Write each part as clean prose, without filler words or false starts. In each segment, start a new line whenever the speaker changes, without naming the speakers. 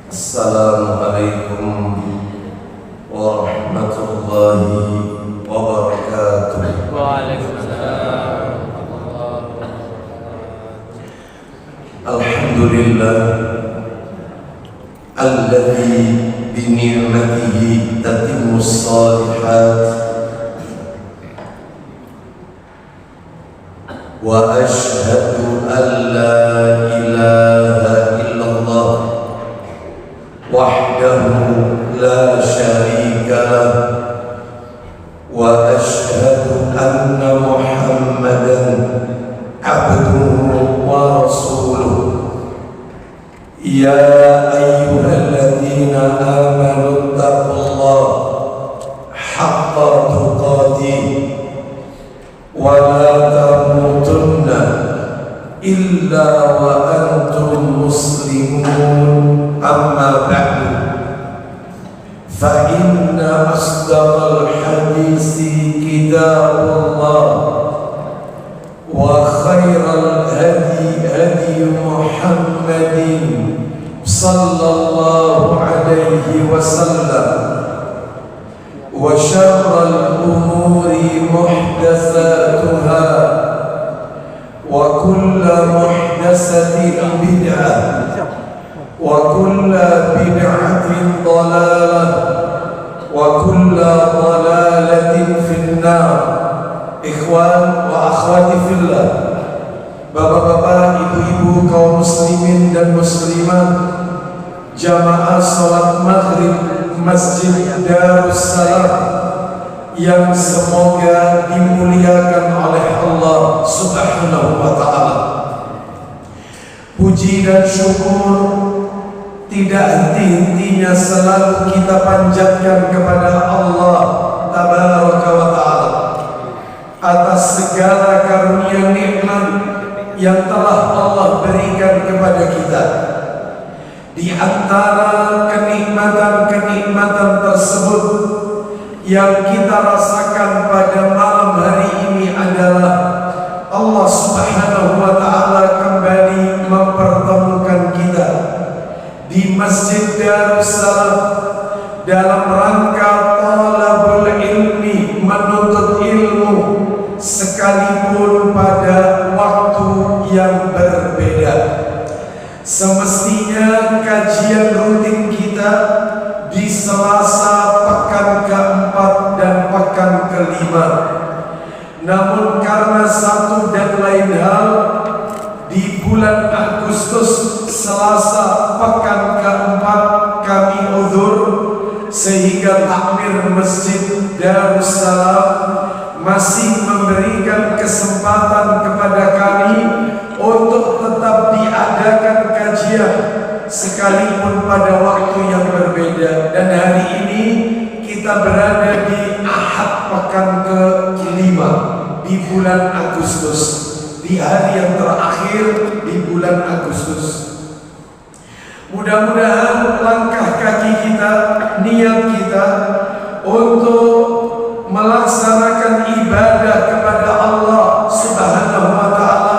Assalamualaikum warahmatullahi wabarakatuh.
Waalaikumsalam.
Alhamdulillah alladzi bi ni'matihi tatimmus shalihat wa ashhadu an la ilaha illallah wahdahu la syarika lah wa ashhadu anna Muhammadan abduhu wa rasuluh. Ya ayyuhalladzina amanu taqullaha haqqa tuqatih wa la tamutunna illa wa antum muslimun. Amma ba'du, fa inna asdaqal hadisi kitabullah wa khairal hadi hadi Muhammadin sallallahu alaihi wasallam wa syarral umuri muhdatsatuha wa kullu muhdatsatin bid'ah wa kullu bid'atin dhalalah wa kullu dhalalatin finnar. Ikhwan wa akhwati fillah, bapak-bapak, ibu-ibu, kaum muslimin dan muslimah, jamaah salat maghrib Masjid Darussalam yang semoga dimuliakan oleh Allah Subhanahu wa ta'ala. Puji dan syukur tidak henti-hentinya selalu kita panjatkan kepada Allah Tabaraka wa ta'ala atas segala karunia nikmat yang telah Allah berikan kepada kita. Di antara kenikmatan-kenikmatan tersebut yang kita rasakan pada malam hari ini adalah Allah Subhanahu wa ta'ala kembali mempertemukan kita di Masjid Darussalam dalam rangka talabul ilmi, menuntut ilmu, sekalipun pada waktu yang berbeda. Semestinya kajian rutin kita di Selasa pekan keempat dan pekan kelima, namun karena satu dan lain hal di bulan Agustus Selasa pekan keempat kami uzur, sehingga takmir Masjid Darussalam masih memberikan kesempatan kepada kami untuk tetap diadakan kajian sekalipun pada waktu yang berbeda. Dan hari ini kita berada di Ahad pekan ke-5 di bulan Agustus, di hari yang terakhir di bulan Agustus. Mudah-mudahan langkah kaki kita, niat kita untuk melaksanakan ibadah kepada Allah Subhanahu wa ta'ala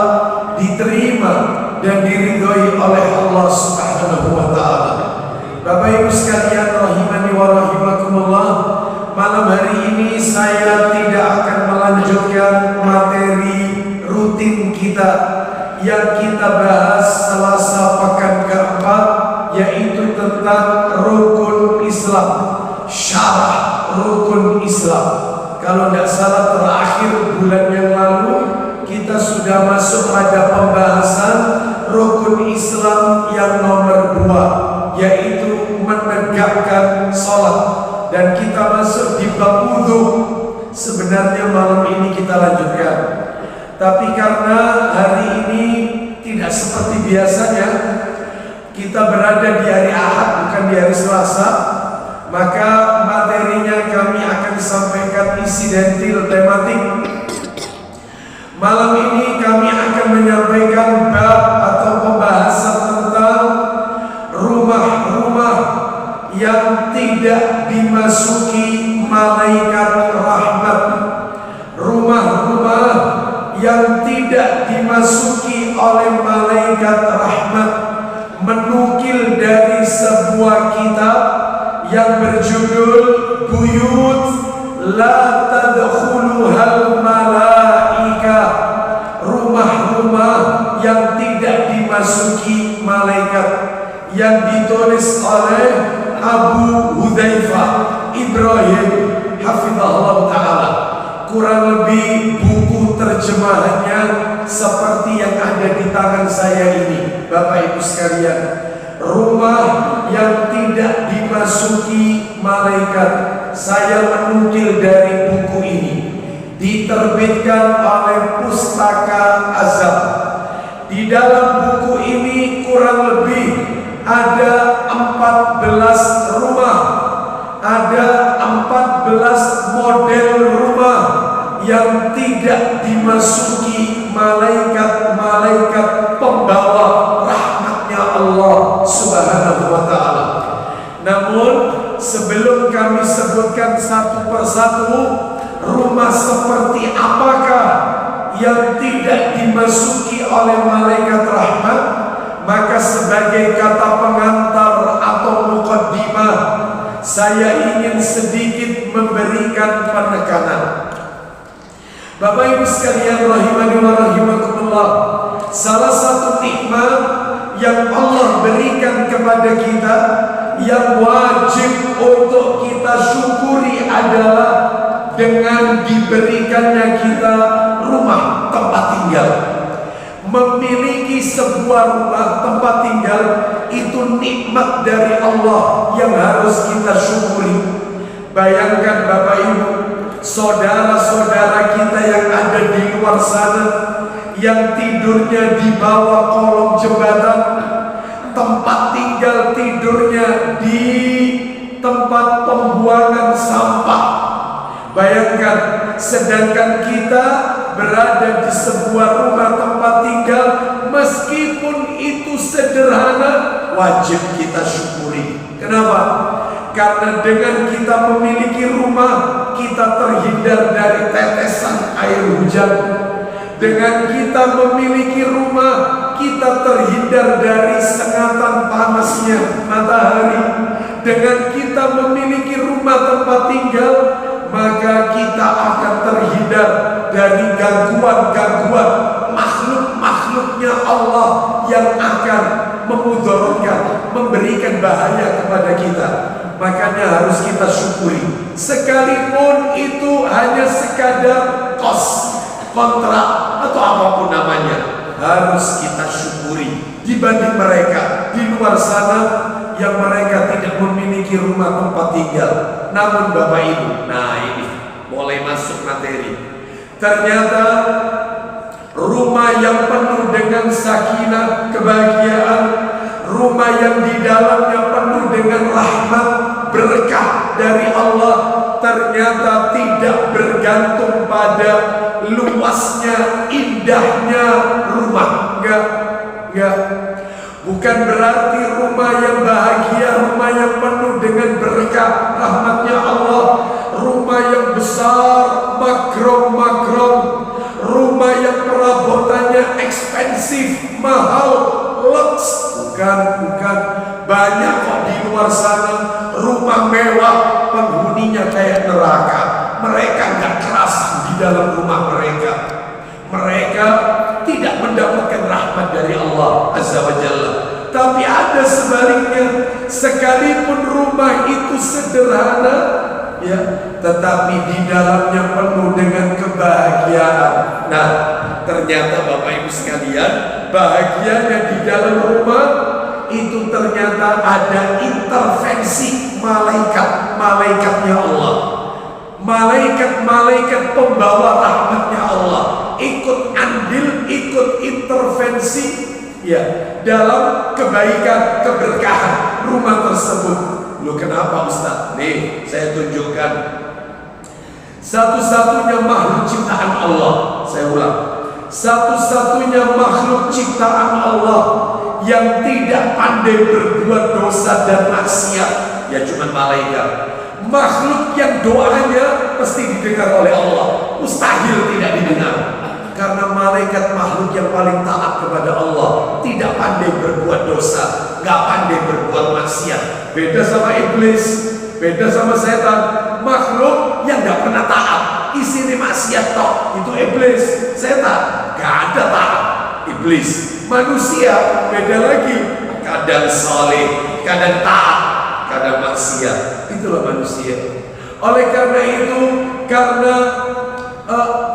diterima dan diridhoi oleh Allah Subhanahu wa ta'ala. Bapak Ibu sekalian rahimani wa rahimakumullah, malam hari ini saya tidak akan melanjutkan materi rutin kita yang kita bahas Selasa pekan keempat, yaitu tentang rukun Islam, syarah rukun Islam. Kalau tidak salah terakhir bulan yang lalu kita sudah masuk pada pembahasan rukun Islam yang nomor 2, yaitu menegakkan sholat, dan kita masuk di bab wudu. Sebenarnya malam ini kita lanjutkan, tapi karena hari ini tidak seperti biasanya kita berada di hari Ahad bukan di hari Selasa, maka materinya kami akan sampaikan insidentil tematik. Malam ini kami akan menyampaikan bab atau pembahasan tentang rumah-rumah yang tidak dimasuki malaikat rahmat, rumah-rumah yang tidak dimasuki oleh malaikat rahmat, menukil dari sebuah sebuah kitab yang berjudul Buyut La Tadkhuluhal Malaika, rumah-rumah yang tidak dimasuki malaikat, yang ditulis oleh Abu Hudzaifah Ibrahim hafizahullah taala. Kurang lebih buku terjemahannya seperti yang ada di tangan saya ini, Bapak Ibu sekalian. Rumah yang tidak dimasuki malaikat. Saya menukil dari buku ini, diterbitkan oleh Pustaka Azab. Di dalam buku ini kurang lebih ada 14 rumah, ada 14 model rumah yang tidak dimasuki malaikat-malaikat pembawa rahmatnya Allah Subhanahu wa ta'ala. Namun sebelum kami sebutkan satu persatu rumah seperti apakah yang tidak dimasuki oleh malaikat rahmat, maka sebagai kata pengantar atau muqaddimah, saya ingin sedikit memberikan penekanan. Bapak Ibu sekalian rahimani wa rahimakumullah, salah satu nikmat yang Allah berikan kepada kita yang wajib untuk kita syukuri adalah dengan diberikannya kita rumah tempat tinggal. Memiliki sebuah rumah tempat tinggal itu nikmat dari Allah yang harus kita syukuri. Bayangkan Bapak Ibu, saudara-saudara kita yang ada di luar sana, yang tidurnya di bawah kolong jembatan, tempat tinggal tidurnya di tempat pembuangan sampah. Bayangkan, sedangkan kita berada di sebuah rumah tempat tinggal, meskipun itu sederhana, wajib kita syukuri. Kenapa? Karena dengan kita memiliki rumah, kita terhindar dari tetesan air hujan. Dengan kita memiliki rumah, kita terhindar dari sengatan panasnya matahari. Dengan kita memiliki rumah tempat tinggal, maka kita akan terhindar dari gangguan-gangguan makhluk-makhluknya Allah yang akan memudaratkan, memberikan bahaya kepada kita. Makanya harus kita syukuri, sekalipun itu hanya sekadar kos, kontrak, atau apapun namanya, harus kita syukuri dibanding mereka di luar sana yang mereka tidak memiliki rumah tempat tinggal. Namun Bapak Ibu, nah ini mulai masuk materi. Ternyata rumah yang penuh dengan sakinah, kebahagiaan, rumah yang di dalamnya penuh dengan rahmat, berkah dari Allah, ternyata tidak bergantung pada luasnya, indahnya rumah. Enggak. Bukan berarti rumah yang bahagia, rumah yang penuh dengan berkah rahmatnya Allah, rumah yang besar, makrom, rumah yang perabotannya ekspensif, mahal, lux. Bukan. Banyak kok di luar sana rumah mewah, penghuninya kayak neraka. Mereka nggak kerasan di dalam rumah mereka. Mereka tidak mendapatkan rahmat dari Allah Azza wa Jalla. Tapi ada sebaliknya, sekalipun rumah itu sederhana, ya, tetapi di dalamnya penuh dengan kebahagiaan. Nah, ternyata Bapak Ibu sekalian, bahagianya di dalam rumah itu ternyata ada intervensi malaikatnya Allah. Malaikat pembawa rahmatnya Allah ikut andil, ikut intervensi, ya, dalam kebaikan, keberkahan rumah tersebut. Loh, kenapa Ustaz? Nih, saya tunjukkan satu-satunya makhluk ciptaan Allah. Saya ulang, satu-satunya makhluk ciptaan Allah yang tidak pandai berbuat dosa dan maksiat, ya cuma malaikat. Makhluk yang doanya pasti didengar oleh Allah, mustahil tidak didengar. Karena malaikat makhluk yang paling taat kepada Allah, tidak pandai berbuat dosa, nggak pandai berbuat maksiat. Beda sama iblis, beda sama setan. Makhluk yang nggak pernah taat, isinya maksiat toh, itu iblis. Setan nggak ada taat, iblis. Manusia beda lagi, kadang soleh, kadang taat, kadang maksiat. Itulah manusia. Oleh karena itu, karena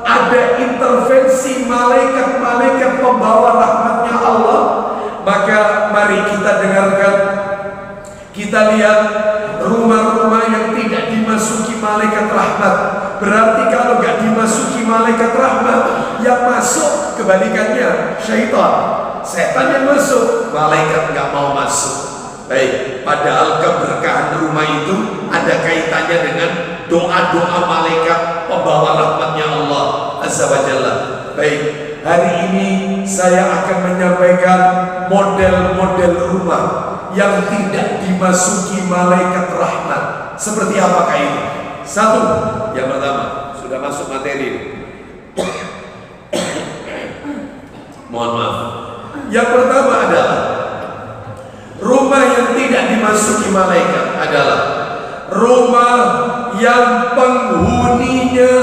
ada intervensi malaikat-malaikat pembawa rahmatnya Allah, maka mari kita dengarkan, kita lihat rumah-rumah yang tidak dimasuki malaikat rahmat. Berarti kalau gak dimasuki malaikat rahmat, yang masuk kebalikannya syaitan. Setan yang masuk, malaikat gak mau masuk. Baik, padahal keberkahan rumah itu ada kaitannya dengan doa-doa malaikat pembawa rahmatnya Allah Azza wa Jalla. Baik, hari ini saya akan menyampaikan model-model rumah yang tidak dimasuki malaikat rahmat. Seperti apakah itu? Satu, yang pertama, sudah masuk materi. Mohon maaf. Yang pertama adalah rumah yang tidak dimasuki malaikat adalah rumah yang penghuninya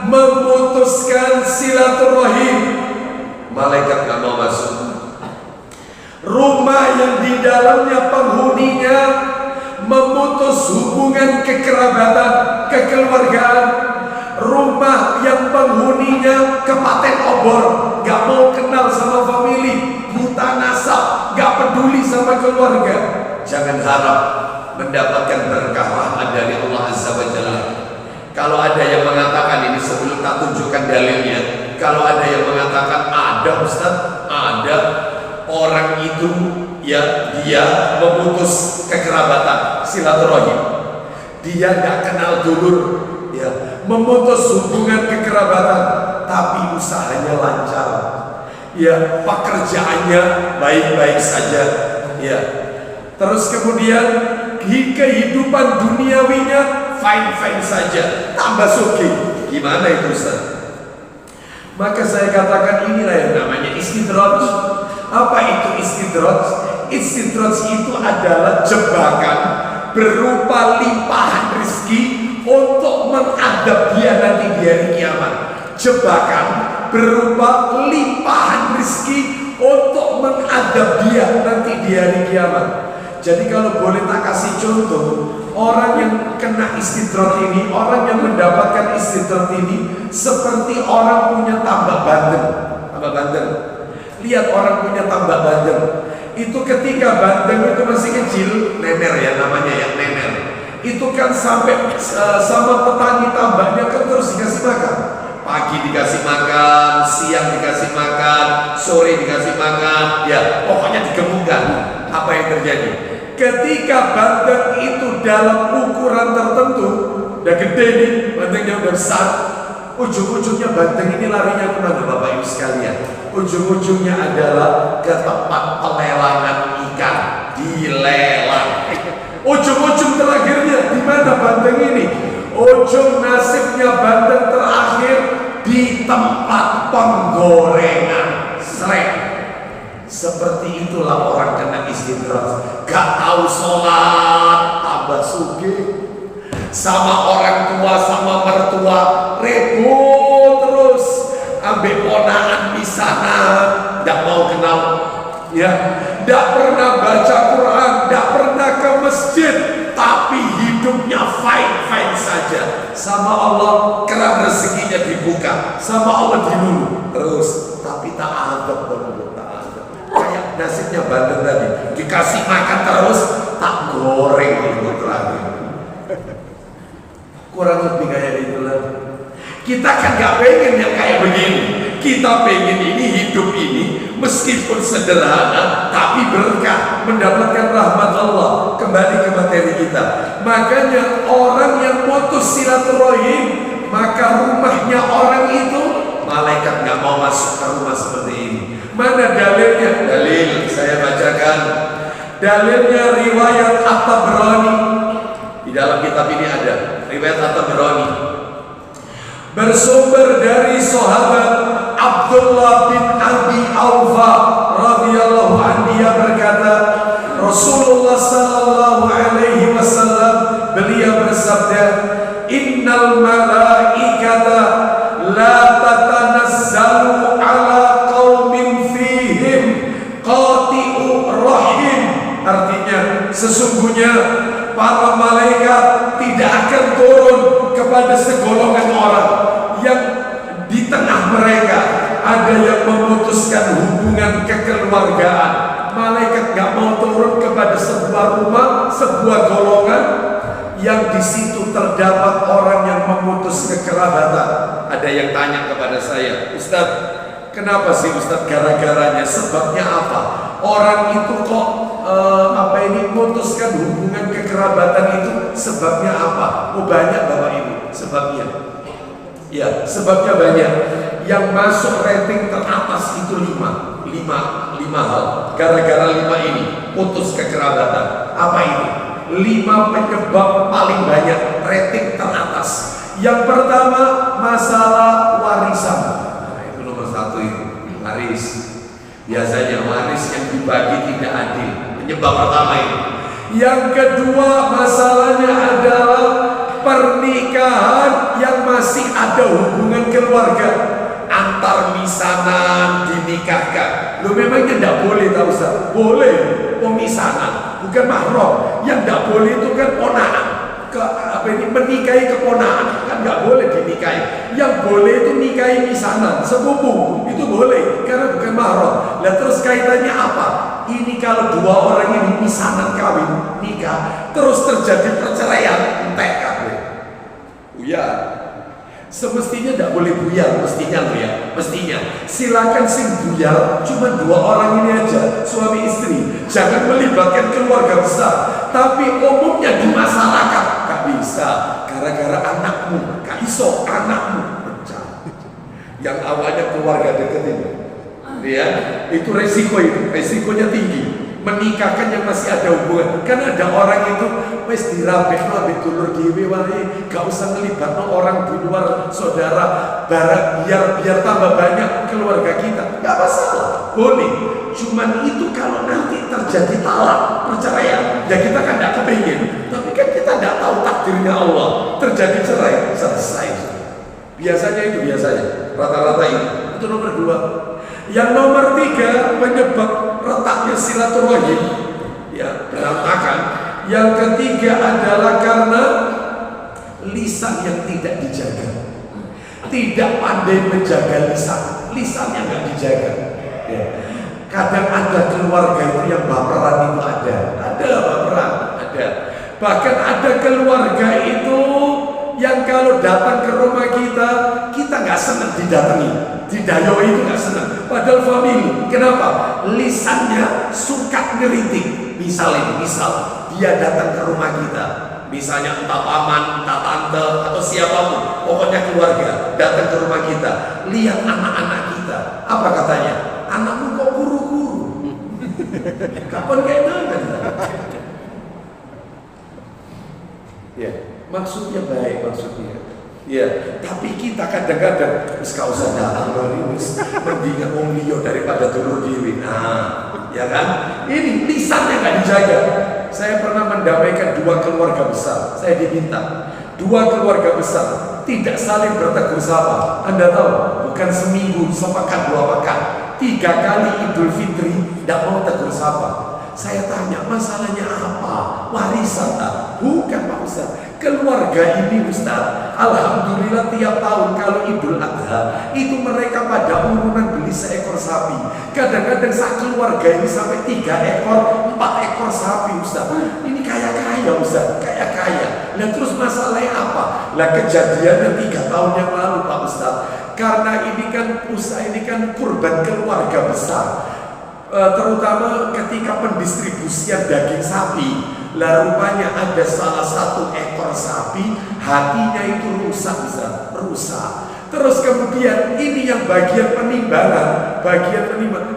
memutuskan silaturahim. Malaikat gak mau masuk. Rumah yang di dalamnya penghuninya memutus hubungan kekerabatan, kekeluargaan. Rumah yang penghuninya kepaten obor, gak mau kenal sama famili, buta nasab, gak peduli sama keluarga. Jangan harap mendapatkan berkah rahmat dari Allah Azza wa Jalla. Kalau ada yang mengatakan ini, sebelum tak tunjukkan dalilnya, kalau ada yang mengatakan ada Ustaz, ada orang itu ya dia memutus kekerabatan, silaturahim, dia gak kenal dulur, ya, memutus hubungan kekerabatan, tapi usahanya lancar, ya, pekerjaannya baik-baik saja, ya, terus kemudian kehidupan duniawinya fine-fine saja, tambah suki. Gimana itu Ustaz? Maka saya katakan inilah yang namanya istidraj. Apa itu istidraj? Istidraj itu adalah jebakan berupa limpahan rezeki untuk mengadab dia nanti di hari kiamat. Jebakan berupa limpahan rezeki untuk mengadab dia nanti di hari kiamat. Jadi kalau boleh tak kasih contoh, orang yang kena istidraj ini, orang yang mendapatkan istidraj ini seperti orang punya tambak bandeng. Tambak bandeng. Lihat orang punya tambak bandeng. Itu ketika bandeng itu masih kecil, nener ya namanya, ya nener. Itu kan sampai sama petani tambaknya kan terus dikasih makan. Pagi dikasih makan, siang dikasih makan, sore dikasih makan, ya pokoknya digemukkan. Apa yang terjadi? Ketika bandeng itu dalam ukuran tertentu, udah gede nih, bandengnya udah besar, ujung-ujungnya bandeng ini larinya kemana Bapak Ibu sekalian? Ujung-ujungnya adalah ke tempat pelelangan ikan, dilelang. Ujung-ujung terakhirnya di mana bandeng ini? Ujung nasibnya bandeng terakhir di tempat penggorengan, srek. Seperti itulah orang kena istidraj. Gak tahu sholat, tambah sugih. Sama orang tua, sama mertua, ribut terus. Ambil ponaan di sana, gak mau kenal, ya, gak pernah baca Quran, gak pernah ke masjid, tapi hidupnya fine-fine saja. Sama Allah keran rezekinya dibuka, sama Allah dilulu terus, tapi tak ada benar, tak ada. Kayak nasibnya bandeng tadi, dikasih makan terus, tak goreng itu terakhir. Kurang lebih kayak itulah. Kita kan gak pengen yang kayak begini. Kita pengen ini, hidup ini meskipun sederhana tapi berkah, mendapatkan rahmat Allah. Kembali ke materi kita. Makanya orang yang putus silaturahim, maka rumahnya orang itu malaikat gak mau masuk ke rumah seperti ini. Mana dalilnya? Dalil saya bacakan. Dalilnya riwayat At-Tabrani. Di dalam kitab ini ada riwayat At-Tabrani. Bersumber dari sahabat Abdullah bin Abi Aufa radhiyallahu anhu sesungguhnya para malaikat tidak akan turun kepada segolongan orang yang di tengah mereka ada yang memutuskan hubungan kekeluargaan. Malaikat gak mau turun kepada sebuah rumah, sebuah golongan yang di situ terdapat orang yang memutus kekerabatan. Ada yang tanya kepada saya, Ustaz, kenapa sih Ustaz gara-garanya? Sebabnya apa? Orang itu kok memutuskan hubungan kekerabatan itu sebabnya apa? Oh, banyak Bapak Ibu sebabnya. Ya, sebabnya banyak. Yang masuk rating teratas itu lima hal. Gara-gara 5 ini putus kekerabatan. Apa itu? 5 penyebab paling banyak rating teratas. Yang pertama, masalah warisan. Nah, itu nomor 1 itu, waris. Biasanya waris yang dibagi tidak adil. Penyebab pertama ini. Yang kedua, masalahnya adalah pernikahan yang masih ada hubungan keluarga, antar misanan dinikahkan. Lo memangnya tidak boleh, tahu Ustaz? Boleh, pemisanan, bukan mahram. Yang tidak boleh itu kan ponakan, menikahi keponakan kan nggak boleh dinikahi. Yang boleh itu nikahi misanan, sepupu, itu boleh karena bukan mahram. Nah, terus kaitannya apa? Ini kalau 2 orang ini misanan kawin, nikah, terus terjadi perceraian, entek kabeh. Buyar. Semestinya tidak boleh buyar, mestinya loh ya, mestinya. Silakan sing buyar cuma 2 orang ini aja, suami istri. Jangan melibatkan keluarga besar. Tapi umumnya di masyarakat gak bisa, gara-gara anakmu, gak iso anakmu pecah. Yang awalnya keluarga deketin, ya, itu resikonya tinggi. Menikahkan yang masih ada hubungan. Kan ada orang itu wis dirabekno ambek dulur dhewe wae, gak usah ngelibatno orang di luar saudara, biar tambah banyak keluarga kita. Gak masalah, boleh. Cuman itu kalau nanti terjadi talak, perceraian, ya kita kan gak kepingin. Tapi kan kita gak tahu takdirnya Allah. Terjadi cerai, selesai. Biasanya rata-rata itu nomor 2. Yang nomor 3, penyebab retaknya silaturahim, ya, berantakan. Yang ketiga adalah karena lisan yang tidak dijaga. Tidak pandai menjaga lisannya nggak dijaga. Ya. Kadang ada keluarga itu yang baperan itu ada baperan, ada. Bahkan ada keluarga itu yang kalau datang ke rumah kita nggak senang didatangi, didayoi itu nggak senang. Padahal family, kenapa? Lisannya suka ngeritik. Misal dia datang ke rumah kita, misalnya entah paman, entah tante, atau siapapun, pokoknya keluarga datang ke rumah kita, lihat anak-anak kita, apa katanya? Anakmu kok guru-guru? Kapan kayak mana? Ya, maksudnya baik maksudnya. Ya, tapi kita kadang-kadang gak usah datang lagi, mendingan wong liya daripada dulur dhewe. Nah, ya kan? Ini lisannya nggak dijaga. Saya pernah mendamaikan 2 keluarga besar. Saya diminta 2 keluarga besar tidak saling bertegur sapa. Anda tahu, bukan seminggu, sepekan, 2 pekan, 3 kali Idul Fitri tidak mau tegur sapa. Saya tanya, masalahnya apa? Warisan tak? Bukan Pak Ustaz. Keluarga ini Ustaz, alhamdulillah tiap tahun kalau Idul Adha itu mereka pada urunan beli seekor sapi. Kadang-kadang keluarga ini sampai 3 ekor, 4 ekor sapi Ustaz. Ini kaya-kaya Ustaz, kaya-kaya. Nah terus masalahnya apa? Lah kejadiannya 3 tahun yang lalu Pak Ustaz. Karena ini kan kurban keluarga besar. Terutama ketika pendistribusian daging sapi. Lah rupanya ada salah satu ekor sapi hatinya itu rusak. Terus kemudian ini yang bagian penimbangan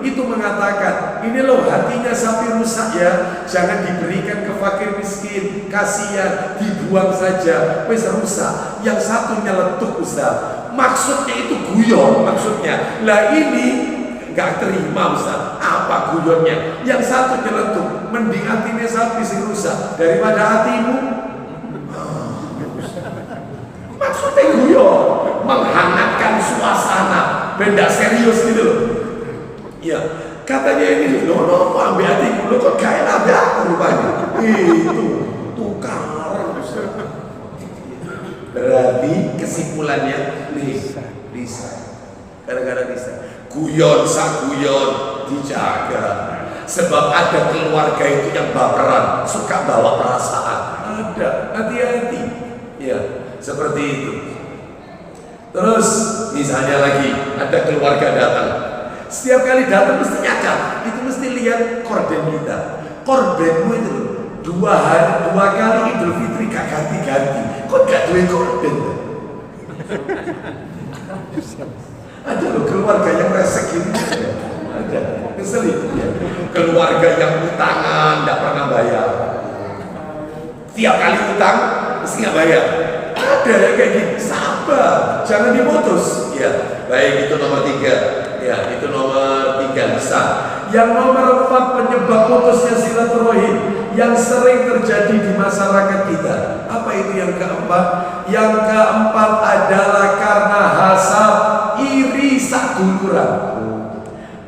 itu mengatakan, ini loh hatinya sapi rusak ya, jangan diberikan ke fakir miskin, kasihan, dibuang saja, wis rusak. Yang satu nyeletuk Ustaz, maksudnya itu guyon maksudnya. Lah ini nggak terima Ustaz, apa guyonnya? Yang satu nyeletuk, mending hatinya sapi sing rusak daripada hatimu. Maksudnya guyon, menghangatkan suasana, benda serius gitu loh. Ya, Katanya ini loh, ambil hatiku lo kok kayak ada aku rupanya. Itu tukaran. Berarti kesimpulannya Lisa. Gara-gara Lisa. Guyon saguyon dijaga. Sebab ada keluarga itu yang baperan, suka bawa perasaan. Ada, hati-hati. Ya, seperti itu. Terus misalnya lagi ada keluarga datang. Setiap kali datang mesti nyadar, itu mesti lihat korden kita. Kordenmu itu dua kali Idul Fitri gak ganti-ganti. Kok gak duit korden? Ada loh keluarga yang resek ini. Ada, keselip ya. Keluarga yang utangan gak pernah bayar. Tiap kali utang mesti gak bayar. Ada yang kayak gini, sabar, jangan diputus. Ya, baik itu nomor 3. Ya, itu nomor 3 lisan. Yang nomor 4 penyebab putusnya silaturahim yang sering terjadi di masyarakat kita. Apa itu yang keempat? Yang keempat adalah karena hasad, iri saduluran.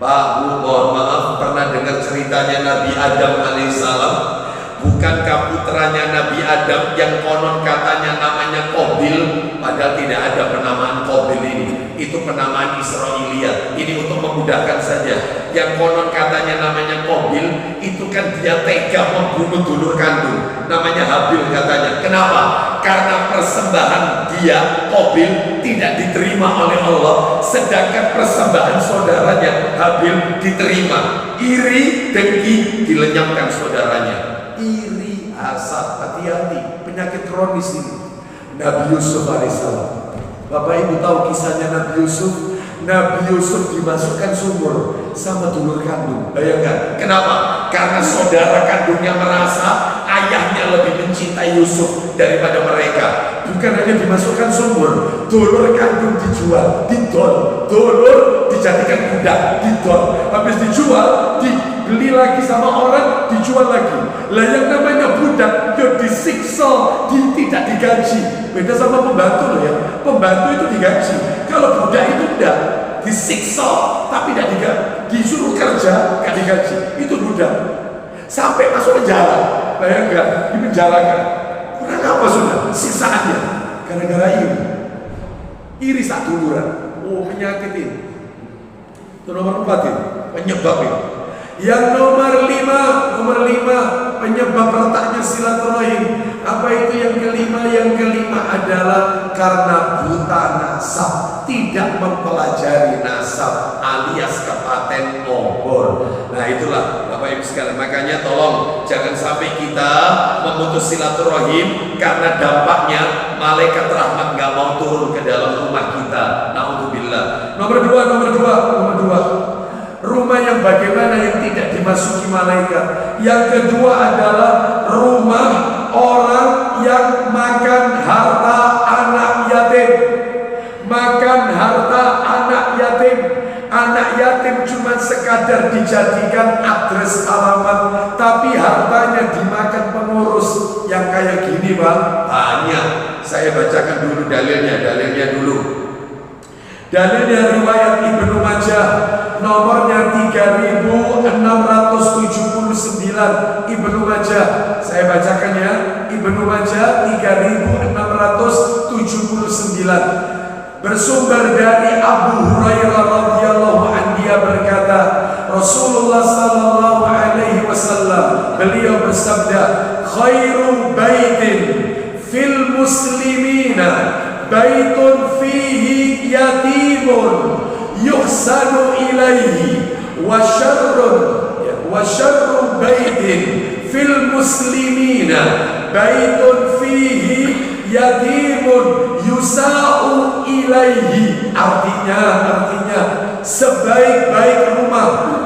Pak Bu, mohon maaf, pernah dengar ceritanya Nabi Adam alaihissalam? Bukankah putranya Nabi Adam yang konon katanya namanya Qabil, padahal tidak ada penamaan Qabil ini. Itu penamaan Israiliyat. Ini untuk memudahkan saja. Yang konon katanya namanya Qabil, itu kan dia tega membunuh dulur kandung. Namanya Habil katanya. Kenapa? Karena persembahan dia, Qabil, tidak diterima oleh Allah, sedangkan persembahan saudaranya Habil diterima. Iri, dengki dilenyapkan saudaranya. Iri, hasad, hati-hati, penyakit kronis ini. Nabi Yusuf alaihissalam. Bapak Ibu tahu kisahnya Nabi Yusuf? Nabi Yusuf dimasukkan sumur sama dulur kandung. Bayangkan, kenapa? Karena saudara kandungnya merasa ayahnya lebih mencintai Yusuf daripada mereka. Bukan hanya dimasukkan sumur, dulur kandung dijual, didol, dulur dijadikan budak, didol, habis dijual, dibeli lagi sama orang, dijual lagi. Lah yang namanya budak, ya disiksa, tidak digaji. Beda sama pembantu loh ya. Pembantu itu digaji. Kalau budak itu enggak, disiksa tapi tidak digaji, disuruh kerja, enggak digaji. Itu budak. Sampai masuk penjara. Bayangkan, dipenjarakan. Kurang apa sudah? Siksaannya. Gara-gara iri. Iri saduluran. Oh, penyakit ini. Itu nomor 4 ini. Penyebab ini. Yang nomor 5 penyebab retaknya silaturahim. Apa itu yang kelima? Yang kelima adalah karena buta nasab, tidak mempelajari nasab alias kepaten obor. Nah itulah Bapak Ibu sekalian, makanya tolong jangan sampai kita memutus silaturahim karena dampaknya malaikat rahmat gak mau turun ke dalam rumah kita. Naudzubillah. Nomor dua. Rumah yang bagaimana yang tidak dimasuki malaikat. Yang kedua adalah rumah orang yang makan harta anak yatim. Makan harta anak yatim. Anak yatim cuma sekadar dijadikan adres alamat, tapi hartanya dimakan pengurus. Yang kayak gini Pak, banyak. Saya bacakan dulu dalilnya dulu. Dalilnya riwayat Ibnu Majah nomornya 3679. Ibnu Majah, saya bacakan ya. Ibnu Majah 3679. Bersumber dari Abu Hurairah radhiyallahu anhu, dia berkata, Rasulullah sallallahu alaihi wasallam, beliau bersabda, khairu baitin fil muslimina baitun fihi yatimun yuhsanu ilaihi wa syarru baitin fil muslimina baitun fihi yatimun yusa'u ilaihi. Artinya sebaik-baik rumah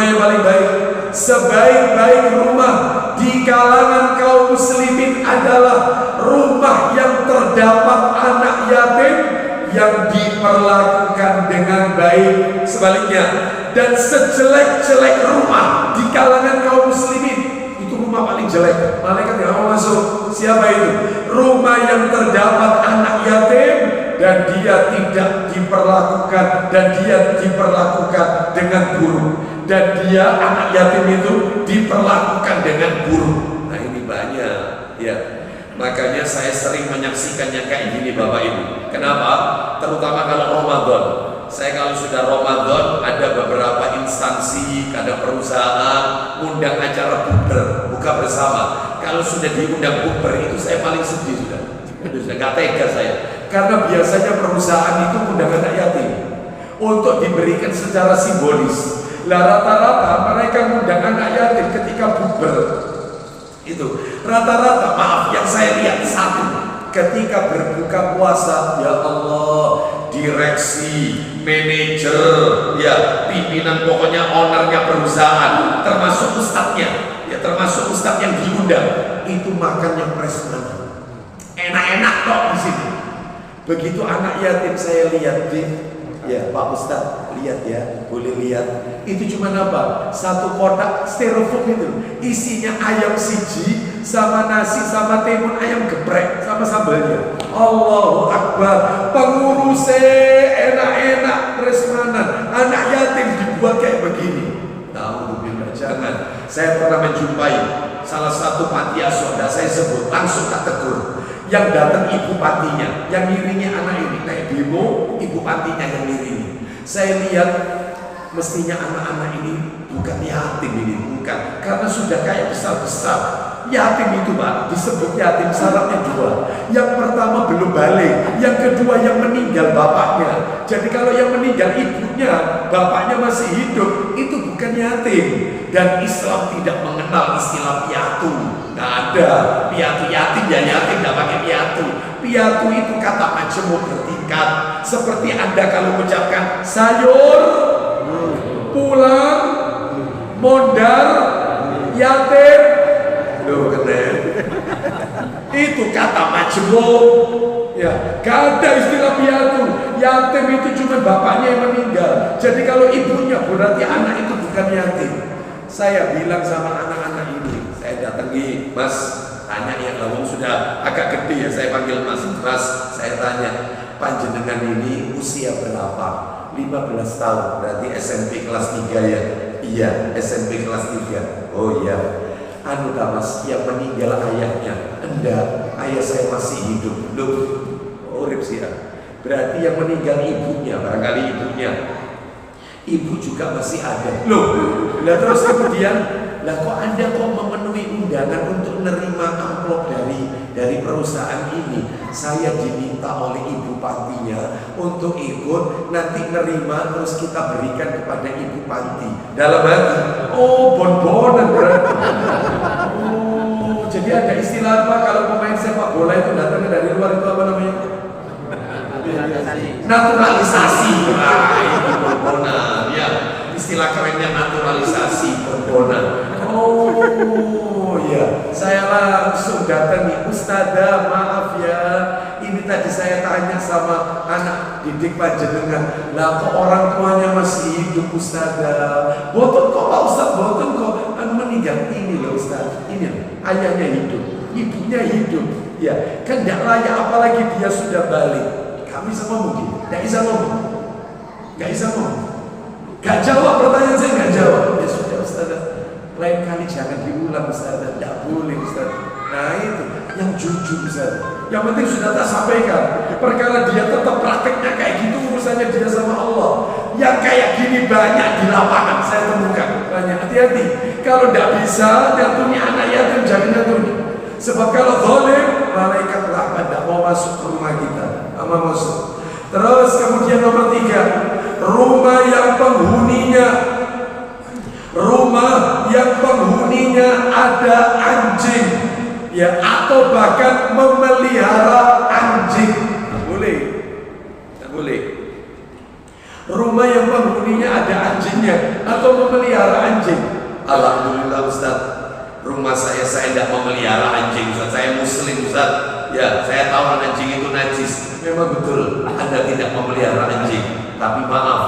yang paling baik, sebaik-baik rumah di kalangan kaum muslimin adalah rumah yang terdapat anak yatim yang diperlakukan dengan baik. Sebaliknya, dan sejelek-jelek rumah di kalangan kaum muslimin, itu rumah paling jelek, malaikat tidak mau masuk. Siapa itu? Rumah yang terdapat anak yatim dan dan dia tidak diperlakukan dengan buruk, dan dia anak yatim itu diperlakukan dengan buruk. Nah ini banyak ya. Makanya saya sering menyaksikannya kayak gini Bapak Ibu. Kenapa? Terutama kalau Ramadan. Saya kalau sudah Ramadan ada beberapa instansi, ada perusahaan undang acara bukber, buka bersama. Kalau sudah diundang bukber itu saya paling sedih sudah gak tega saya. Karena biasanya perusahaan itu undang anak yatim untuk diberikan secara simbolis. Lah rata-rata mereka undang anak yatim ketika bukber itu rata-rata, maaf yang saya lihat satu, ketika berbuka puasa, ya Allah, direksi, manajer, ya pimpinan, pokoknya ownernya perusahaan, termasuk ustadznya, ya termasuk ustadz yang diundang, itu makannya prasmanan, enak-enak kok di sini. Begitu anak yatim saya lihat ya Pak Ustadz, lihat ya, boleh lihat. Itu cuma apa? Satu kotak styrofoam itu, isinya ayam siji, sama nasi, sama timun ayam geprek, sama sambalnya. Allahu Akbar. Pengurusnya enak-enak, resmanan. Anak yatim dibuat kayak begini. Alhamdulillah, jangan. Saya pernah menjumpai salah satu panti asuhan, saya sebut, langsung tak tegur. Yang datang ibu pantinya, yang ngiringi anak ini naik demo, ibu pantinya yang ngiringi. Saya lihat mestinya anak-anak ini bukan yatim ini, bukan, karena sudah kayak besar-besar. Yatim itu Pak, disebut yatim syaratnya dua. Yang pertama belum balik, yang kedua yang meninggal bapaknya. Jadi kalau yang meninggal ibunya, bapaknya masih hidup, itu bukan yatim. Dan Islam tidak mengenal istilah piatu. Nggak ada piatu yatim, ya yatim nggak pakai piatu. Piatu itu kata majemuk bertingkat. Seperti Anda kalau mengucapkan sayur, pulang, mondar, yatim, loh keren. Itu kata majemuk. Ya, gak ada istilah piatu. Yatim itu cuma bapaknya yang meninggal. Jadi kalau ibunya berarti anak itu bukan yatim. Saya bilang sama anak-anak ini, saya datangi, Mas, tanya ya, kalau sudah agak gede ya, saya panggil Mas, saya tanya, panjenengan ini usia berapa? 15 tahun, berarti SMP kelas 3 ya? Iya, SMP kelas 3. Oh iya. Anu Mas, yang meninggal ayahnya? Enggak, ayah saya masih hidup. Loh, urip sih ya. Berarti yang meninggal ibunya, barangkali ibunya. Ibu juga masih ada. Loh, lah terus kemudian, lah kok Anda kok memenuhi undangan untuk menerima amplop dari perusahaan ini? Saya diminta oleh ibu pantinya untuk ikut nanti nerima, terus kita berikan kepada ibu panti. Dalam hati, oh bon-bonan berarti. Oh, jadi ada istilah apa kalau pemain sepak bola itu datangnya dari luar itu apa namanya? Naturalisasi. Nah, itu bon-bonan. Ya, istilah kerennya naturalisasi, bon-bonan. Oh ya, saya langsung datangi, Ustazah, maaf ya, ini tadi saya tanya sama anak didik panjenengan, lah kok orang tuanya masih hidup Ustazah? Boten kok Pak Ustaz, boten kok meninggal. Ini loh Ustaz, ini loh, ayahnya hidup, ibunya hidup. Ya, kan tidak layak, apalagi dia sudah balik. Kami sama mungkin, tidak bisa ngomong, nggak bisa ngomong, nggak jawab pertanyaan saya, nggak jawab. Ya sudah Ustazah, lain kali jangan diulang Ustazah, tidak boleh Ustazah. Nah itu yang jujur Ustazah. Yang penting sudah tak sampaikan. Perkara dia tetap prakteknya kayak gitu, urusannya dia sama Allah. Yang kayak gini banyak di lapangan saya temukan banyak. Hati-hati. Kalau tidak bisa jatuhnya anak yatim, jangan jatuhnya. Sebab kalau zalim, malaikat rahmat tidak mau masuk ke rumah kita. Ama masuk. Terus kemudian nomor 3, rumah yang penghuninya ada anjing, ya, atau bahkan memelihara anjing. Tidak boleh, tidak boleh. Rumah yang penghuninya ada anjingnya atau memelihara anjing. Alhamdulillah Ustaz, rumah saya tidak memelihara anjing Ustaz. Saya muslim Ustaz. Ya, saya tahu anjing itu najis. Memang betul, Anda tidak memelihara anjing. Tapi maaf,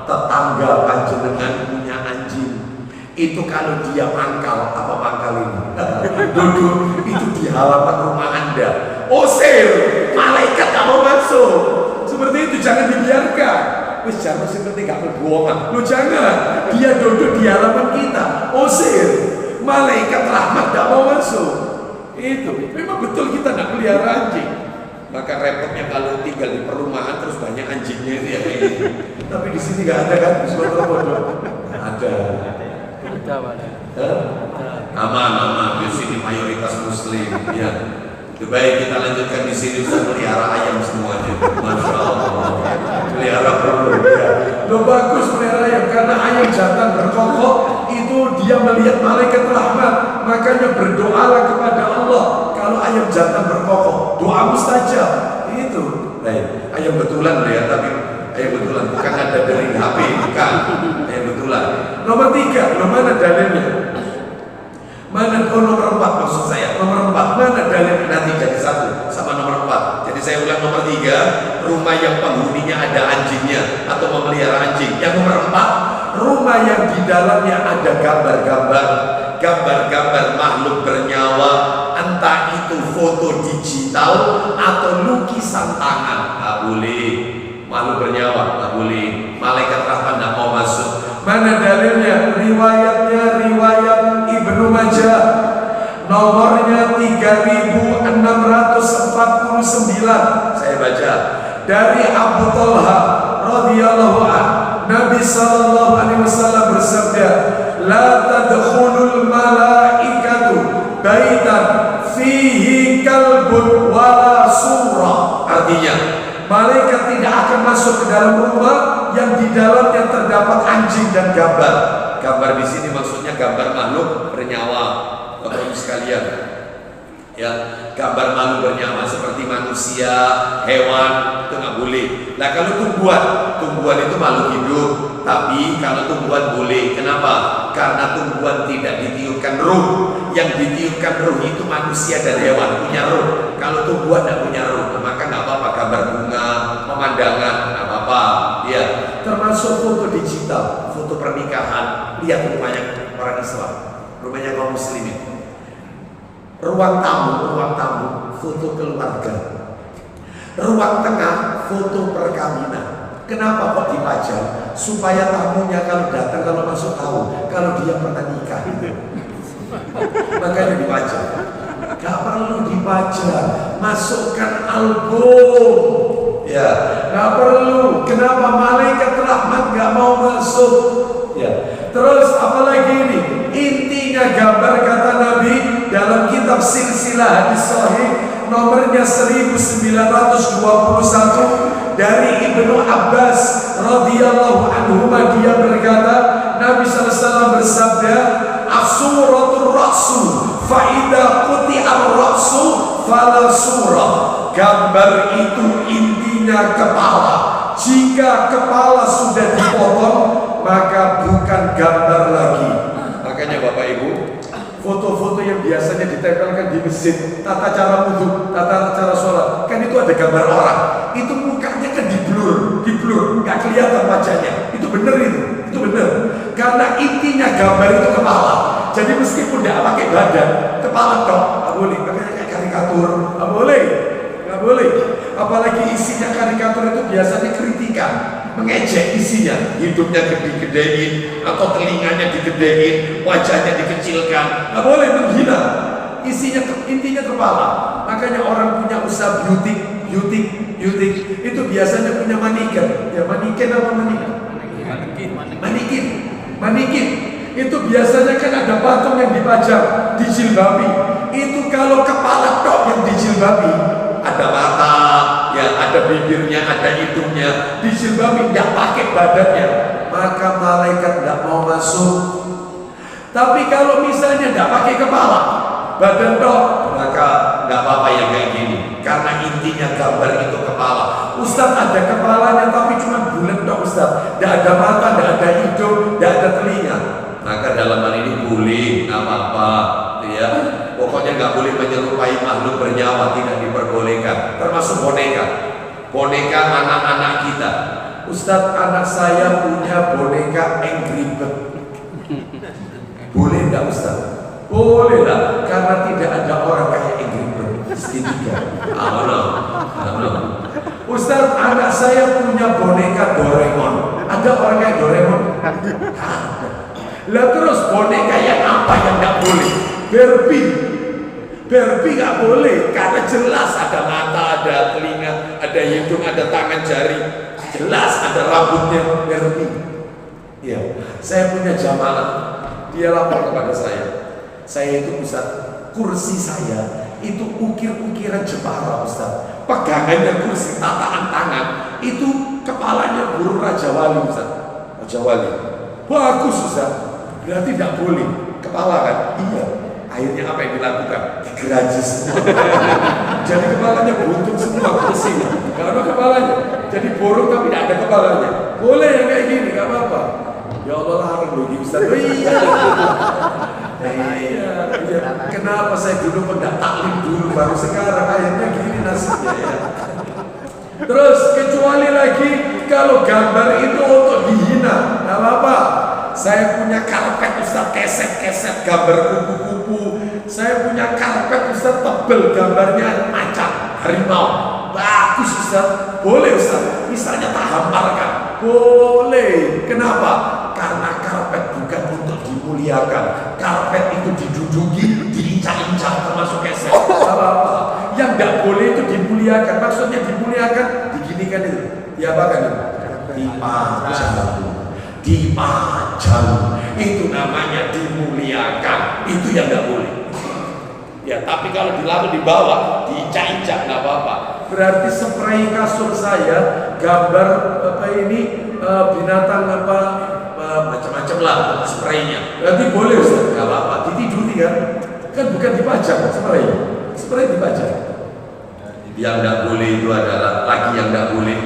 tetangga panjenengan punya anjing. Itu kalau dia mangkal, apa mangkal ini? Duduk, itu di halaman rumah Anda. Usir, malaikat tak mau masuk. seperti itu jangan dibiarkan. Wis jangan seperti gak berbohongan. Lu jangan. Dia duduk di halaman kita. Usir. Malaikat rahmat gak mau masuk. Itu. Memang betul kita gak pelihara anjing. Maka repotnya kalau tinggal di perumahan terus banyak anjingnya itu ya kayak gitu. Tapi di sini gak ada kan? Suara bodoh. Ada. Aman. Di sini mayoritas Muslim. Ya. Baik, kita lanjutkan di sini. Ustaz pelihara ayam semuanya. Masya Allah. Pelihara perlu. Ya. Lo bagus pelihara ayam karena ayam jantan berkokok itu dia melihat malaikat rahmat. Makanya berdoalah kepada Allah. Kalau ayam jantan berkokok, doa mustajab. Itu. Baik, ayam betulan ya, tapi ayam betulan bukan ada dari HP, bukan. Ayam betulan. Nomor 3, mana dalilnya? Mana nomor 4 maksud saya? Nomor 4 mana dalil nanti jadi 1 sama nomor 4. Jadi saya ulang nomor 3, rumah yang penghuninya ada anjingnya atau memelihara anjing. Yang nomor 4, rumah yang di dalamnya ada gambar-gambar makhluk bernyawa, entah itu foto digital atau lukisan tangan. Nggak boleh. Makhluk bernyawa nggak boleh. Malaikat rahmat nggak mau masuk. Mana dalilnya? Riwayatnya riwayat Ibnu Majah, nomornya 3649. Saya baca dari Abu Talha radhiyallahu anhu. Nabi sallallahu alaihi wasallam bersabda, "La tadkhulul malaikatu baitan fihi kalbun wala surah." Artinya, malaikat tidak akan masuk ke dalam rumah yang di dalamnya terdapat anjing dan gambar. Gambar di sini maksudnya gambar makhluk bernyawa, Bapak-Ibu sekalian. Ya, gambar makhluk bernyawa seperti manusia, hewan itu nggak boleh. Nah kalau tumbuhan itu makhluk hidup, tapi kalau tumbuhan boleh. Kenapa? Karena tumbuhan tidak ditiupkan ruh. Yang ditiupkan ruh itu manusia dan hewan punya ruh. Kalau tumbuhan tidak punya ruh, maka nggak apa-apa gambar bunga, pemandangan, nggak apa-apa. Ya, termasuk foto digital, foto pernikahan. Lihat rumahnya orang Islam, rumahnya kaum muslimin. Ruang tamu, foto keluarga. Ruang tengah, foto perkawinan. Kenapa kok dipajang? Supaya tamunya kalau datang, kalau masuk tahu kalau dia pernah nikah. Makanya dipajang. Gak perlu dipajang, masukkan album. Ya, gak perlu. Kenapa malaikat rahmat gak mau masuk? Ya. Terus apalagi ini? Intinya gambar kata Nabi dalam kitab silsilah hadis sahih nomornya 1921 dari Ibnu Abbas radhiyallahu anhu, dia berkata, Nabi sallallahu alaihi wasallam bersabda, "As-suratul ra'su fa idza quti'ar ra'su fala surah." Gambar itu intinya kepala. Jika kepala sudah dipotong, maka bukan gambar lagi. Makanya Bapak Ibu, foto-foto yang biasanya ditempelkan di masjid, tata cara wudhu, tata cara sholat, kan itu ada gambar orang. Itu mukanya kan di-blur, nggak kelihatan wajahnya. Itu bener itu bener. Karena intinya gambar itu kepala. Jadi meskipun nggak pakai badan, kepala dong, nggak boleh. Makanya kayak karikatur, nggak boleh. Apalagi isinya karikatur itu biasanya kritikan, mengejek isinya, hidupnya digedein atau telinganya digedein, wajahnya dikecilkan, nggak boleh menghina. Intinya kepala. Makanya orang punya usaha beauty itu biasanya punya maniken. Ya maniken apa maniken? Manikin. Itu biasanya kan ada patung yang dipajang, dijilbabi. Itu kalau kepala tok yang dijilbabi, ada mata, ya ada bibirnya, ada hidungnya, dijilbabi, nggak pakai badannya, maka malaikat nggak mau masuk. Tapi kalau misalnya nggak pakai kepala, badan tok, maka nggak apa-apa yang kayak gini. Karena intinya gambar itu kepala. Ustaz ada kepalanya tapi cuma bulat tok Ustaz. Nggak ada mata, nggak ada hidung, nggak ada telinga. Maka dalam hal ini boleh, nggak apa-apa, ya. Pokoknya nggak boleh menyerupai makhluk bernyawa, tidak diperbolehkan. Termasuk boneka anak-anak kita. Ustaz, anak saya punya boneka Angry Bird. Boleh nggak Ustaz? Boleh lah, karena tidak ada orang kayak Angry Bird. Segitiga. Ustaz, anak saya punya boneka Doraemon. Ada orang kayak Doraemon? Lah terus boneka yang apa yang nggak boleh? Barbie. Barbie nggak boleh karena jelas ada mata, ada telinga, ada hidung, ada tangan jari. Jelas ada rambutnya Barbie. Iya, saya punya jamaah. Dia lapor kepada saya. Saya itu Ustaz, kursi saya itu ukir-ukiran Jepara Ustaz. Pegangannya kursi, tataan tangan itu kepalanya burung Raja Wali Ustaz. Raja Wali. Bagus Ustaz. Berarti tidak boleh. Kepala kan? Iya. Akhirnya apa yang dilakukan? Digeraji semua. Jadi kepalanya buntung semua kursi. Karena kepalanya. Jadi burung tapi tidak ada kepalanya. Boleh yang kayak gini, gak apa-apa. Ya Allah larang loh Ustaz. Oh, iya. Iya. Kenapa saya dulu enggak taklim dulu baru sekarang akhirnya gini nasibnya ya. Terus kecuali lagi kalau gambar itu untuk dihina, nggak apa-apa. Saya punya karpet Ustaz, keset-keset gambar kupu-kupu. Saya punya karpet Ustaz tebel gambarnya macan, harimau. Bagus Ustaz, boleh Ustaz. Misalnya tak hamparkan, boleh. Kenapa? Karena karpet bukan untuk dimuliakan. Karpet itu diduduki, diincak-incak termasuk keset. Apa-apa. Yang tidak boleh itu dimuliakan. Maksudnya dimuliakan, diginikan itu. Diapakan itu? Dipajang. Dipajang. Itu namanya dimuliakan. Itu yang tidak boleh. Ya, tapi kalau dilakukan di bawah, diincak-incak nggak apa-apa. Berarti spray kasur saya gambar apa ini binatang apa macam-macam lah spraynya. Berarti boleh Ustaz, nggak apa-apa. Ditiduri kan bukan dipajang spray. Spray dipajang. Yang nggak boleh itu adalah lagi yang nggak boleh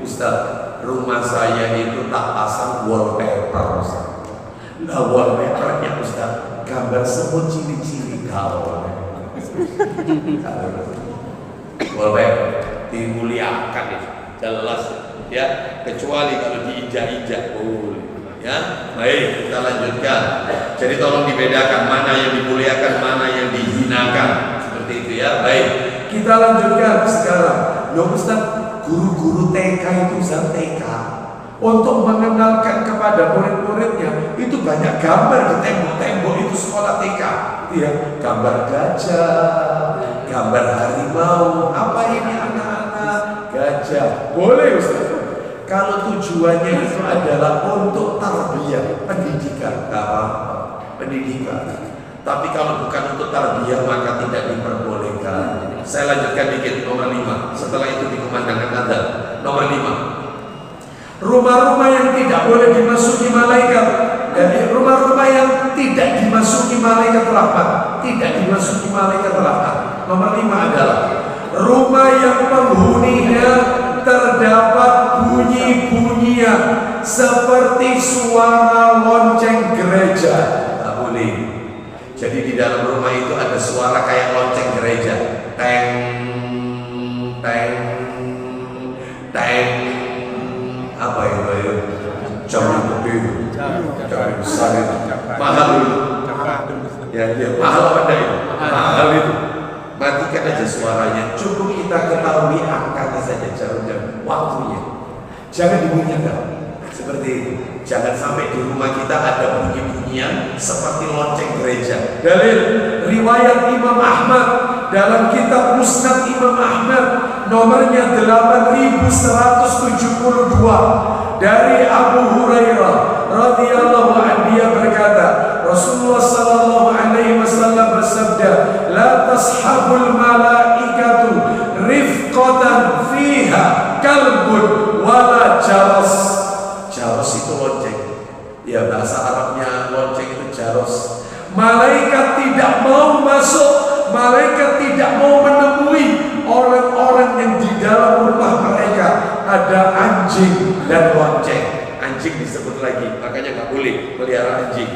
Ustaz. Rumah saya itu tak pasang wallpaper Ustaz. Nah wallpapernya Ustaz gambar semut cili-cili kalau wallpaper dimuliakan itu jelas ya, kecuali kalau diinjak-injak boleh ya. Baik, kita lanjutkan. Jadi tolong dibedakan mana yang dimuliakan, mana yang dihinakan, seperti itu ya. Baik, kita lanjutkan sekarang. Loh Ustaz, guru-guru TK itu Ustaz, TK untuk mengenalkan kepada murid-muridnya itu banyak gambar di tembok-tembok itu sekolah TK ya, gambar gajah, gambar harimau. Apa ini anak-anak? Gajah. Boleh Ustaz. Kalau tujuannya itu adalah untuk tarbiyah, pendidikan, apa? Pendidikan. Tapi kalau bukan untuk tarbiyah maka tidak diperbolehkan. Saya lanjutkan dikit, nomor 5. Setelah itu dikumandangkan adzan. Nomor 5. Rumah-rumah yang tidak boleh dimasuki malaikat. Jadi rumah-rumah yang tidak dimasuki malaikat rahmat, tidak dimasuki malaikat rahmat. Nomor 5 adalah rumah yang penghuninya terdapat bunyi-bunyian seperti suara lonceng gereja. Tak boleh. Jadi di dalam rumah itu ada suara kayak lonceng gereja. Teng, teng, teng. Apa itu? Jam itu. Jam besar itu. Mahal itu. Ya, mahal apa itu? Mahal itu. Matikan aja suaranya. Cukup kita ketahui angkanya saja, jam-jam waktunya. Jangan dibunyikan. Seperti itu. Jangan sampai di rumah kita ada bunyi-bunyian seperti lonceng gereja. Dalil riwayat Imam Ahmad dalam kitab Musnad Imam Ahmad nomornya 8172 dari Abu Hurairah radhiyallahu anhu, dia berkata, Rasulullah sallallahu alaihi wasallam bersabda, la tashabul malaikatu rifqatan fiha kalbun wala jaras. Jaros itu lonceng. Ya, bahasa Arabnya lonceng itu jaros. Malaikat tidak mau masuk, malaikat tidak mau menemui orang-orang yang di dalam rumah mereka ada anjing dan lonceng. Anjing disebut lagi, makanya nggak boleh melihara anjing.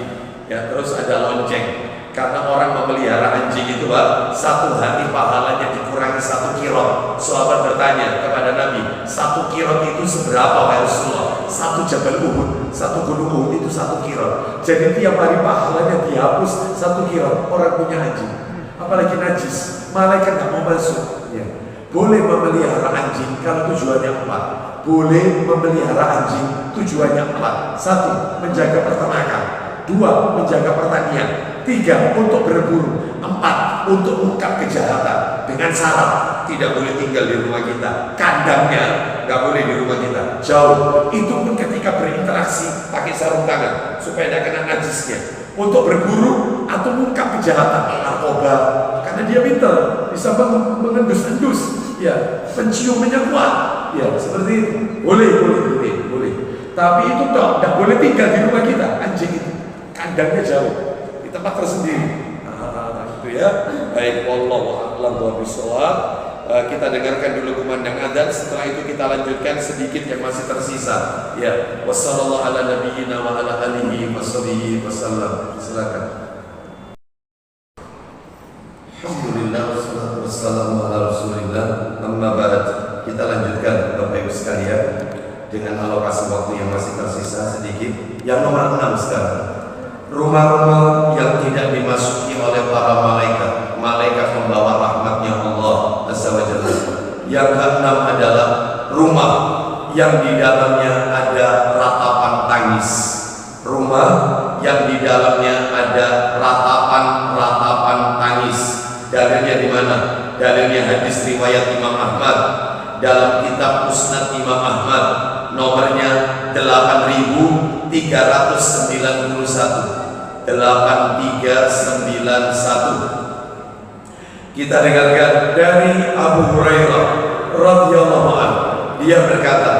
Ya, terus ada lonceng. Karena orang memelihara anjing itu Pak, satu hari pahalanya dikurangi 1 kirot. Sahabat bertanya kepada Nabi, 1 kirot itu seberapa Wahai Rasulullah? 1 Jabal Uhud, 1 gunung Uhud itu 1 kirot. Jadi tiap hari pahalanya dihapus 1 kirot. Orang punya anjing, apalagi najis, malaikat nggak mau masuk. Ya. boleh memelihara anjing kalau tujuannya 4. Boleh memelihara anjing tujuannya 4. 1. Menjaga peternakan. 2. Menjaga pertanian. 3. Untuk berburu. 4. Untuk mengungkap kejahatan. Dengan syarat tidak boleh tinggal di rumah kita. Kandangnya nggak boleh di rumah kita, jauh. Itu pun ketika berinteraksi pakai sarung tangan supaya tidak kena najisnya. Untuk berburu atau mengungkap kejahatan, narkoba, karena dia pintar, bisa mengendus-endus, ya, penciumannya kuat, ya, seperti itu. Boleh. Tapi itu tidak boleh tinggal di rumah kita, anjing itu. Kandangnya jauh, di tempat tersendiri. Itu ya. Baik, wallahu a'lam bishawab. Kita dengarkan dulu kumandang adzan, setelah itu kita lanjutkan sedikit yang masih tersisa. Ya, wassallallahu ala nabiyyina wa ala alihi wasallam. Silakan. Alhamdulillah wassalatu wassalamu ala Rasulillah. Amma ba'd. Kita lanjutkan Bapak Ibu sekalian dengan alokasi waktu yang masih tersisa sedikit. Yang nomor 6 sekarang. Rumah-rumah yang tidak dimasuki oleh para malaikat, malaikat membawa rahmatnya Allah Azza wa Jalla. Yang keenam adalah rumah yang di dalamnya ada ratapan tangis. Rumah yang di dalamnya ada ratapan tangis. Dalilnya di mana? Dalilnya hadis riwayat Imam Ahmad dalam kitab Musnad Imam Ahmad, nomornya 8391. 8391. Kita dengarkan dari Abu Hurairah radhiyallahu anhu. Dia berkata,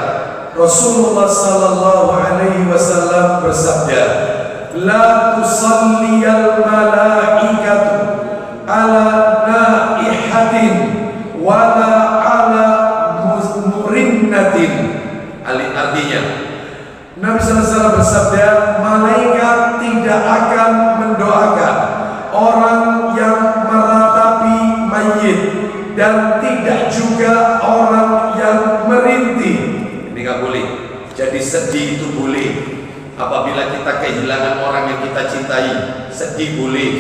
Rasulullah sallallahu alaihi wasallam bersabda, "La tusalliyal malaikatu ala naihatin wala ala murinnatin." Artinya, Nabi SAW bersabda, malaikat tidak akan mendoakan orang yang meratapi mayit dan tidak juga orang yang merintih. Ini nggak boleh. Jadi sedih itu boleh. Apabila kita kehilangan orang yang kita cintai, sedih boleh.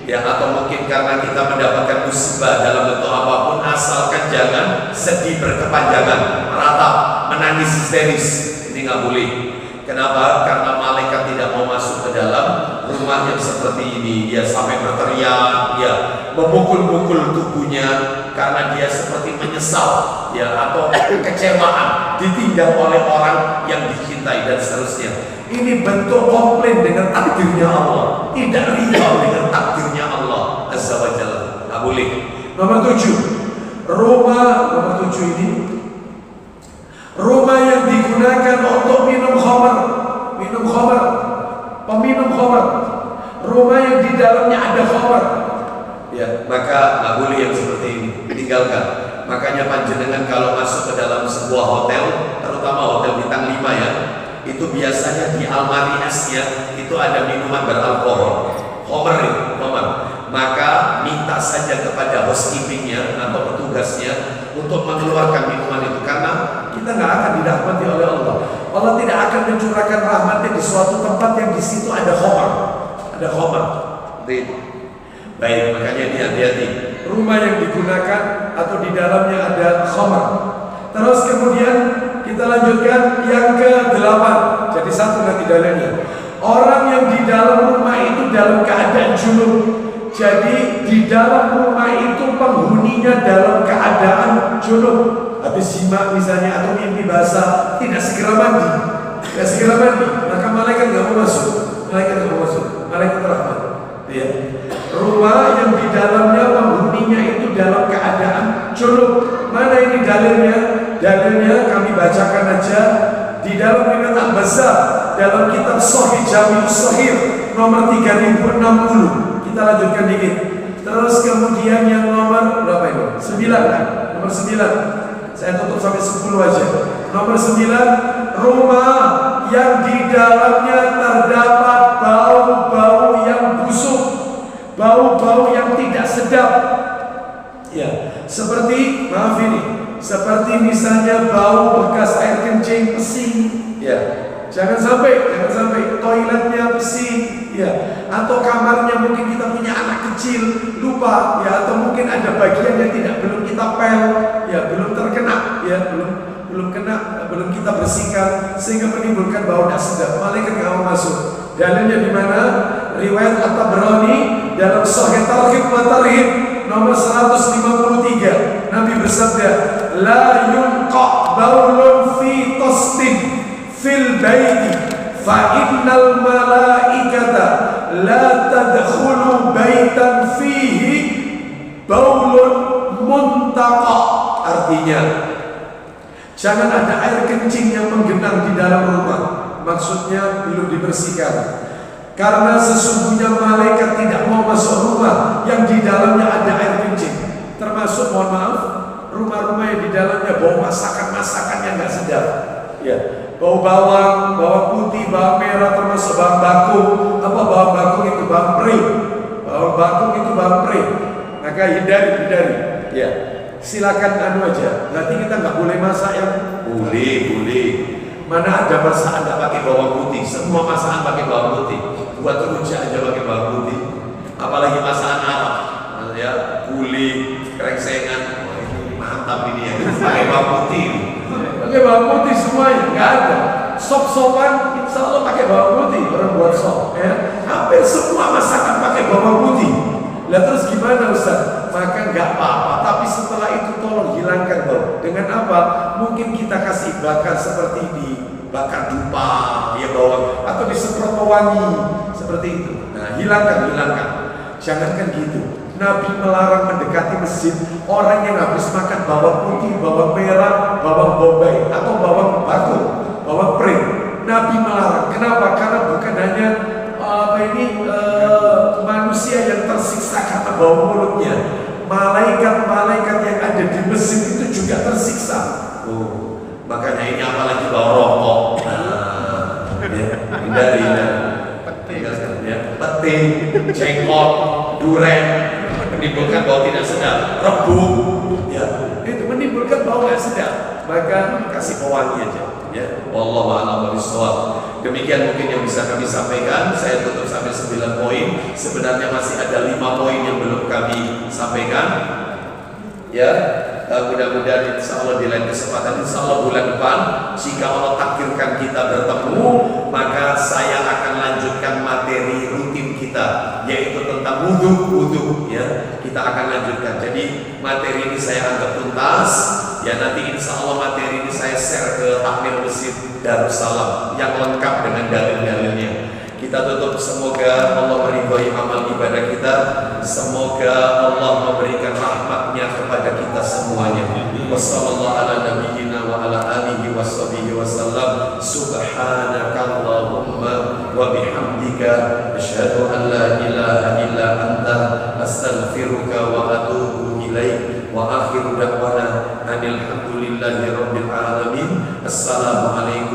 Ya, atau mungkin karena kita mendapatkan musibah dalam bentuk apapun, asalkan jangan sedih berkepanjangan, meratap, menangis histeris. Ini nggak boleh. Kenapa? Karena malaikat tidak mau masuk ke dalam rumah yang seperti ini. Dia sampai berteriak, dia memukul-mukul tubuhnya karena dia seperti menyesal, ya, atau kekecewaan ditinggal oleh orang yang dicintai dan seterusnya. Ini bentuk komplain dengan takdirnya Allah, tidak riya dengan takdirnya Allah Azza wa Jalla. Nggak boleh. Nomor 7, rumah nomor 7 ini, rumah yang digunakan untuk minum khamar, peminum khamar, rumah yang di dalamnya ada khamar, ya, maka nggak boleh yang seperti ini, tinggalkan. Makanya panjenengan kalau masuk ke dalam sebuah hotel, terutama hotel bintang 5 ya, itu biasanya di almari esnya itu ada minuman beralkohol, khamar. Maka minta saja kepada housekeepingnya atau petugasnya untuk mengeluarkan minuman itu, karena kita nggak akan dirahmati oleh Allah. Allah tidak akan mencurahkan rahmatnya di suatu tempat yang di situ ada khamar. Baik, makanya ini hati-hati. Rumah yang digunakan atau di dalamnya ada khamar. Terus kemudian kita lanjutkan yang ke-8. Jadi 1 nanti dalilnya. Orang yang di dalam rumah itu dalam keadaan junub. Jadi di dalam rumah itu penghuninya dalam keadaan junub. Habis simak misalnya atau mimpi basah, tidak segera mandi, maka malaikat nggak mau masuk. Malaikat rahmat. Ya. Rumah yang di dalamnya penghuninya itu dalam keadaan junub. Mana ini dalilnya? Dalilnya kami bacakan aja di dalam riwayat Al-Bazzar dalam kitab Sahih Jami'us Shahih nomor 3060. Kita lanjutkan dikit. Terus kemudian yang nomor berapa ini? 9 kan? Nomor 9. Saya tutup sampai 10 aja. Nomor 9, rumah yang di dalamnya terdapat bau-bau yang busuk, bau-bau yang tidak sedap. Ya, seperti maaf ini, seperti misalnya bau bekas air kencing pesing. Ya, jangan sampai toiletnya pesing. Ya, atau kamarnya mungkin kita punya anak kecil, lupa ya, atau mungkin ada bagian yang belum kita pel, ya belum terkena, ya belum kita bersihkan sehingga menimbulkan bau tidak sedap. Malaikat nggak mau masuk. Dalilnya di mana? Riwayat At-Tabrani dalam Sahih Targhib wa Tarhib nomor 153. Nabi bersabda, "La yunqa baulun fi tastin fil baiti fa innal malaikata la tadkhulu baitan fihi baulun muntaqa." Artinya, jangan ada air kencing yang menggenang di dalam rumah. Maksudnya belum dibersihkan. Karena sesungguhnya malaikat tidak mau masuk rumah yang di dalamnya ada air kencing. Termasuk, mohon maaf, rumah-rumah yang di dalamnya bau masakan-masakan yang nggak sedap. Ya, bau bawang putih, bawang merah, termasuk bawang bakung. Apa bawang bakung itu? Bawang pre. Bawang bakung itu bawang pre. Maka hindari. Ya, silakan aja. Berarti kita nggak boleh masak yang boleh. Mana ada masakan nggak pakai bawang putih? Semua masakan pakai bawang putih. Buat rujak aja pakai bawang putih. Apalagi masakan Arab, ya, gulai, krengsengan, mantap ini ya. Pakai bawang putih. Pakai bawang putih semuanya, nggak ada. Sop-sopan, insya Allah pakai bawang putih. Orang buat sop, ya. Hampir semua masakan pakai bawang putih. Lah terus gimana Ustaz? Maka nggak apa-apa. Tapi setelah itu tolong hilangkan bau. Dengan apa? Mungkin kita kasih bakar seperti di bakar dupa, ya bawang, atau disemprot pewangi seperti itu. Nah, hilangkan. Jangankan gitu. Nabi melarang mendekati masjid orang yang habis makan bawang putih, bawang merah, bawang bombay, atau bawang batu, bawang pring. Nabi melarang. Kenapa? Karena bukan hanya manusia yang tersiksa karena bau mulutnya, malaikat-malaikat yang ada di masjid itu juga tersiksa. Makanya ini apalagi bau rokok. Hindari peti, jengkol, duren, menimbulkan bau tidak sedap. Rebung, ya, itu menimbulkan bau tidak sedap. Maka kasih pewangi aja. Ya, wallahu a'lam bishawab. Demikian mungkin yang bisa kami sampaikan. Saya tutup sampai 9 poin. Sebenarnya masih ada 5 poin yang belum kami sampaikan. Ya, mudah-mudahan insya Allah di lain kesempatan, insya Allah bulan depan, jika Allah takdirkan kita bertemu, maka saya akan lanjutkan materi rutin kita, yaitu tentang wudhu. Ya, kita akan lanjutkan. Jadi materi ini saya anggap tuntas. Ya, nanti insya Allah materi ini saya share ke takmir masjid Darussalam yang lengkap dengan dalil-dalilnya. Kita tutup, semoga Allah meridhai amal ibadah kita, semoga Allah memberikan rahmatnya kepada kita semuanya. Wassallallahu ala nabiyyina wa ala alihi washabihi wasallam. Subhanakallahumma wa bihamdika asyhadu an la ilaha illa anta astaghfiruka wa atubu ilaik. Wa akhiru da'wana alhamdulillahi rabbil alamin. Assalamualaikum